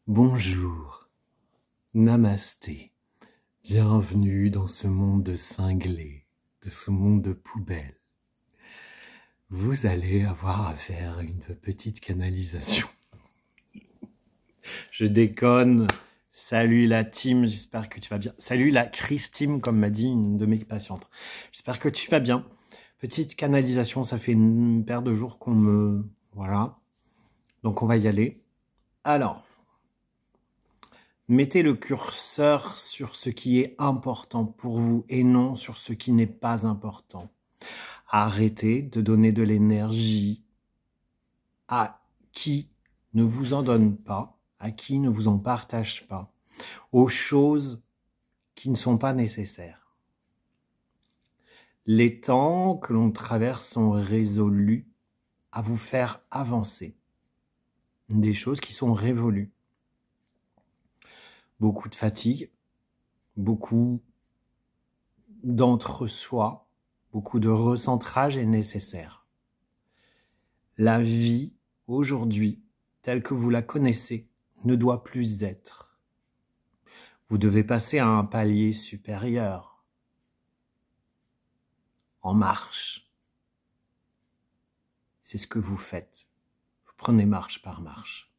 Bonjour, namasté, bienvenue dans ce monde de cinglés, de ce monde de poubelles. Vous allez avoir à faire une petite canalisation. Je déconne. Salut la team, j'espère que tu vas bien. Salut la Christine, comme m'a dit une de mes patientes. J'espère que tu vas bien. Petite canalisation, ça fait une paire de jours qu'on me... Voilà. Donc on va y aller. Alors, mettez le curseur sur ce qui est important pour vous et non sur ce qui n'est pas important. Arrêtez de donner de l'énergie à qui ne vous en donne pas, à qui ne vous en partage pas, aux choses qui ne sont pas nécessaires. Les temps que l'on traverse sont résolus à vous faire avancer. Des choses qui sont révolues. Beaucoup de fatigue, beaucoup d'entre-soi, beaucoup de recentrage est nécessaire. La vie, aujourd'hui, telle que vous la connaissez, ne doit plus être. Vous devez passer à un palier supérieur, en marche. C'est ce que vous faites. Vous prenez marche par marche.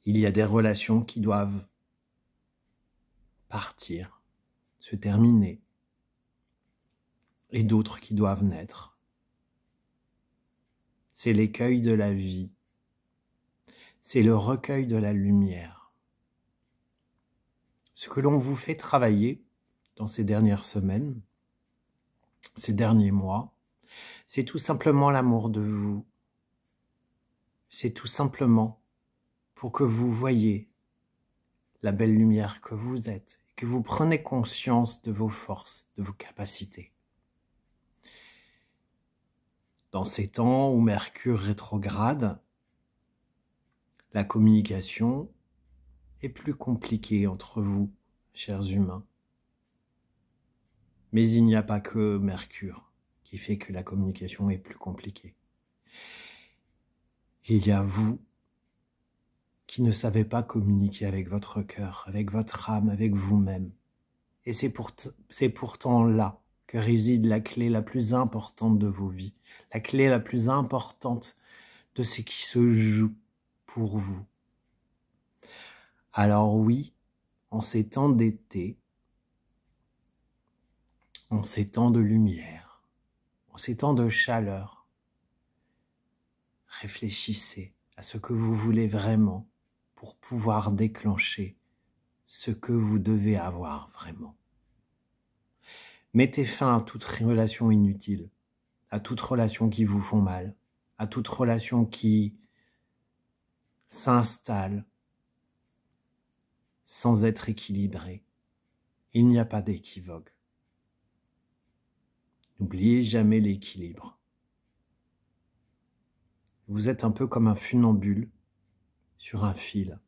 Il y a des relations qui doivent partir, se terminer, et d'autres qui doivent naître. C'est l'écueil de la vie. C'est le recueil de la lumière. Ce que l'on vous fait travailler dans ces dernières semaines, ces derniers mois, c'est tout simplement l'amour de vous. C'est tout simplement pour que vous voyiez la belle lumière que vous êtes et que vous preniez conscience de vos forces, de vos capacités. Dans ces temps où Mercure rétrograde, la communication est plus compliquée entre vous, chers humains. Mais il n'y a pas que Mercure qui fait que la communication est plus compliquée. Il y a vous qui ne savez pas communiquer avec votre cœur, avec votre âme, avec vous-même. Et c'est pourtant là que réside la clé la plus importante de vos vies, la clé la plus importante de ce qui se joue pour vous. Alors oui, en ces temps d'été, en ces temps de lumière, en ces temps de chaleur, réfléchissez à ce que vous voulez vraiment pour pouvoir déclencher ce que vous devez avoir vraiment. Mettez fin à toute relation inutile, à toute relation qui vous font mal, à toute relation qui s'installe sans être équilibrée. Il n'y a pas d'équivoque. N'oubliez jamais l'équilibre. Vous êtes un peu comme un funambule sur un fil.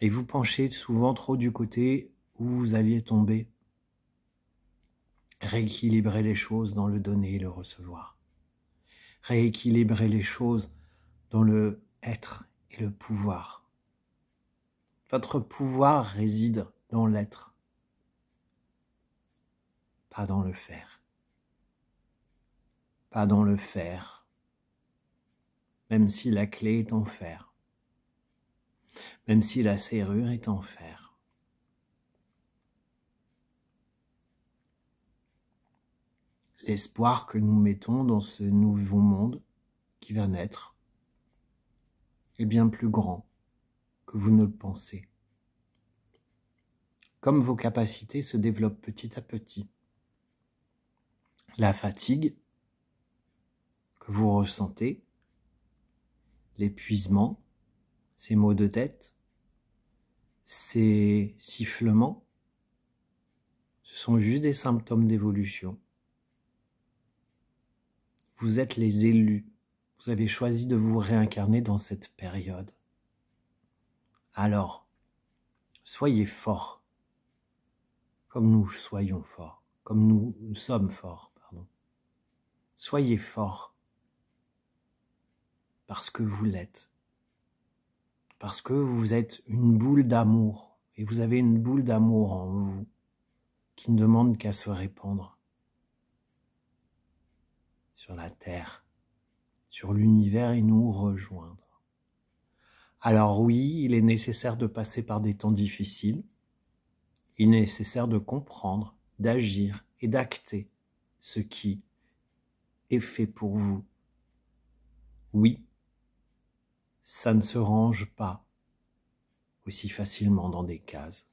Et vous penchez souvent trop du côté où vous alliez tomber. Rééquilibrer les choses dans le donner et le recevoir. Rééquilibrer les choses dans le être et le pouvoir. Votre pouvoir réside dans l'être, pas dans le faire. Pas dans le faire, même si la clé est en fer, même si la serrure est en fer. L'espoir que nous mettons dans ce nouveau monde qui va naître est bien plus grand que vous ne le pensez. Comme vos capacités se développent petit à petit, la fatigue que vous ressentez, l'épuisement, ces maux de tête, ces sifflements, ce sont juste des symptômes d'évolution. Vous êtes les élus. Vous avez choisi de vous réincarner dans cette période. Alors, soyez forts, comme nous soyons forts, comme nous sommes forts, pardon. Soyez forts, parce que vous l'êtes. parce que vous êtes une boule d'amour, et vous avez une boule d'amour en vous qui ne demande qu'à se répandre sur la terre, sur l'univers et nous rejoindre. Alors oui, il est nécessaire de passer par des temps difficiles, il est nécessaire de comprendre, d'agir et d'acter ce qui est fait pour vous. Oui, ça ne se range pas aussi facilement dans des cases,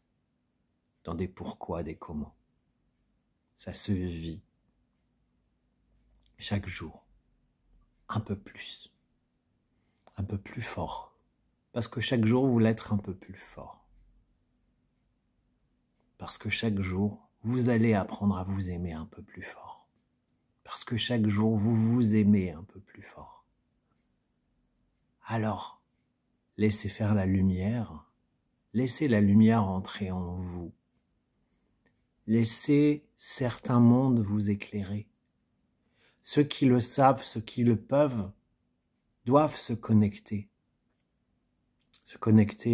dans des pourquoi, des comment. Ça se vit chaque jour, un peu plus fort, parce que chaque jour vous l'êtes un peu plus fort, parce que chaque jour vous allez apprendre à vous aimer un peu plus fort, parce que chaque jour vous vous aimez un peu plus fort. Alors, laissez faire la lumière, laissez la lumière entrer en vous, laissez certains mondes vous éclairer. Ceux qui le savent, ceux qui le peuvent, doivent se connecter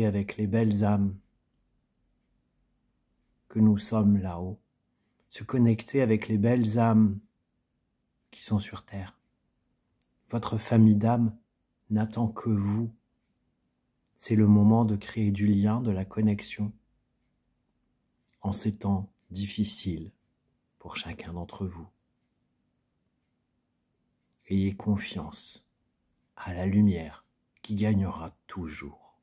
avec les belles âmes que nous sommes là-haut, se connecter avec les belles âmes qui sont sur terre. Votre famille d'âmes n'attend que vous. C'est le moment de créer du lien, de la connexion, en ces temps difficiles pour chacun d'entre vous. Ayez confiance à la lumière qui gagnera toujours.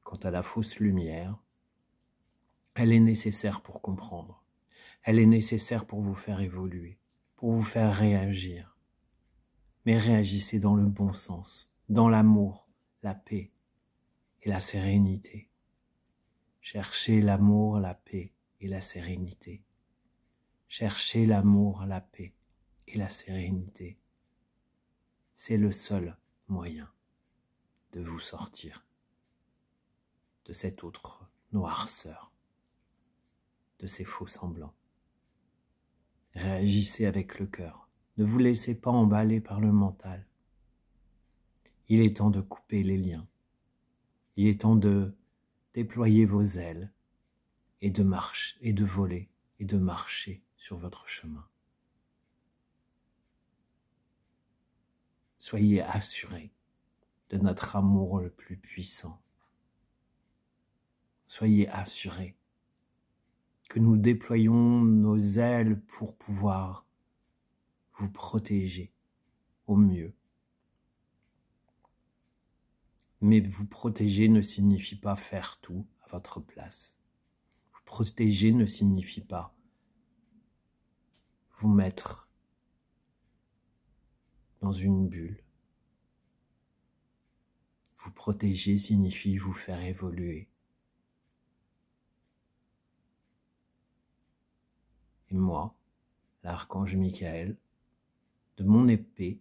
Quant à la fausse lumière, elle est nécessaire pour comprendre. Elle est nécessaire pour vous faire évoluer, pour vous faire réagir. Mais réagissez dans le bon sens, dans l'amour, la paix et la sérénité. Cherchez l'amour, la paix et la sérénité. Cherchez l'amour, la paix et la sérénité. C'est le seul moyen de vous sortir de cette autre noirceur, de ces faux semblants. Réagissez avec le cœur. Ne vous laissez pas emballer par le mental. Il est temps de couper les liens. Il est temps de déployer vos ailes et de marcher, et de voler, et de marcher sur votre chemin. Soyez assurés de notre amour le plus puissant. Soyez assurés que nous déployons nos ailes pour pouvoir vous protéger au mieux. Mais vous protéger ne signifie pas faire tout à votre place. Vous protéger ne signifie pas vous mettre dans une bulle. Vous protéger signifie vous faire évoluer. Et moi, l'archange Michael, de mon épée,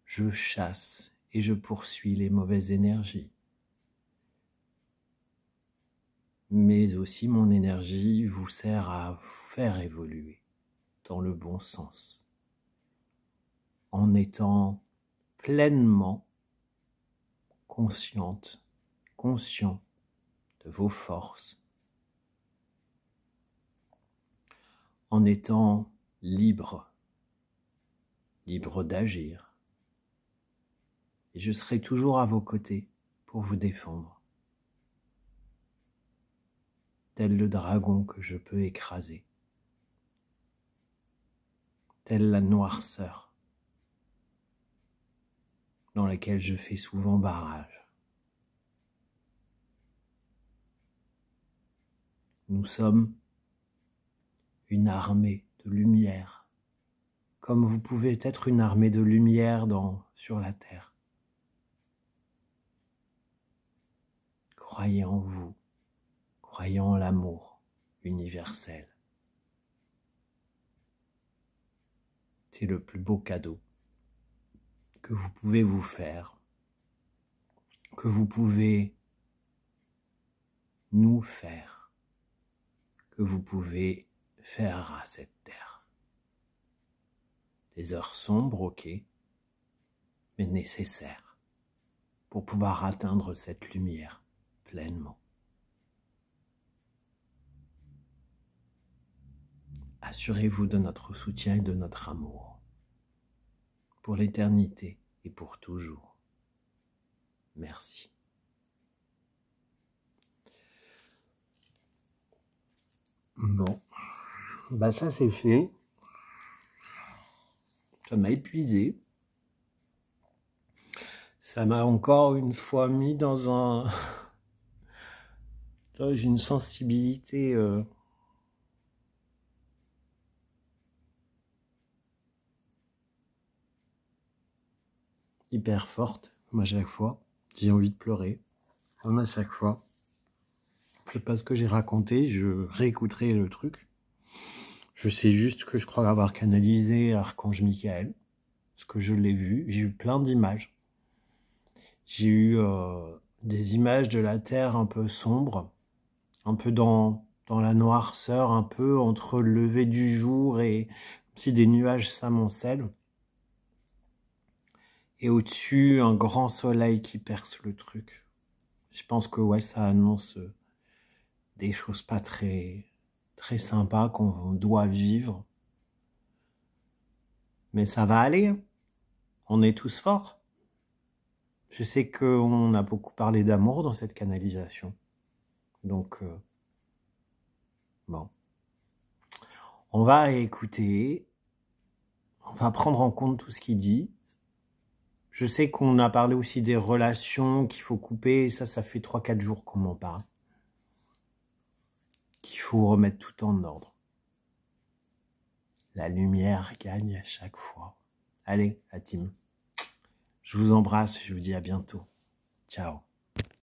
je chasse et je poursuis les mauvaises énergies. Mais aussi mon énergie vous sert à vous faire évoluer dans le bon sens, en étant pleinement conscient de vos forces, en étant libre d'agir. Et je serai toujours à vos côtés pour vous défendre, tel le dragon que je peux écraser, telle la noirceur dans laquelle je fais souvent barrage. Nous sommes une armée de lumière, comme vous pouvez être une armée de lumière sur la terre. Croyez en vous, croyez en l'amour universel. C'est le plus beau cadeau que vous pouvez vous faire, que vous pouvez nous faire, que vous pouvez faire à cette terre. Des heures sombres, ok, mais nécessaire pour pouvoir atteindre cette lumière pleinement. Assurez-vous de notre soutien et de notre amour pour l'éternité et pour toujours. Merci. Bon, bah ça c'est fait. Ça m'a épuisé. Ça m'a encore une fois mis dans une sensibilité hyper forte. Moi, à chaque fois, j'ai envie de pleurer. Comme à chaque fois. Je sais pas ce que j'ai raconté, je réécouterai le truc. Je sais juste que je crois avoir canalisé Archange Michael, parce que je l'ai vu. J'ai eu plein d'images. J'ai eu des images de la Terre un peu sombre, un peu dans la noirceur, un peu entre le lever du jour et comme si des nuages s'amoncellent. Et au-dessus, un grand soleil qui perce le truc. Je pense que ouais, ça annonce des choses pas très sympas qu'on doit vivre. Mais ça va aller. On est tous forts. Je sais qu'on a beaucoup parlé d'amour dans cette canalisation. Donc, bon. On va écouter. On va prendre en compte tout ce qu'il dit. Je sais qu'on a parlé aussi des relations qu'il faut couper. Et ça fait 3-4 jours qu'on m'en parle. Qu'il faut remettre tout en ordre. La lumière gagne à chaque fois. Allez, la team. Je vous embrasse, je vous dis à bientôt. Ciao.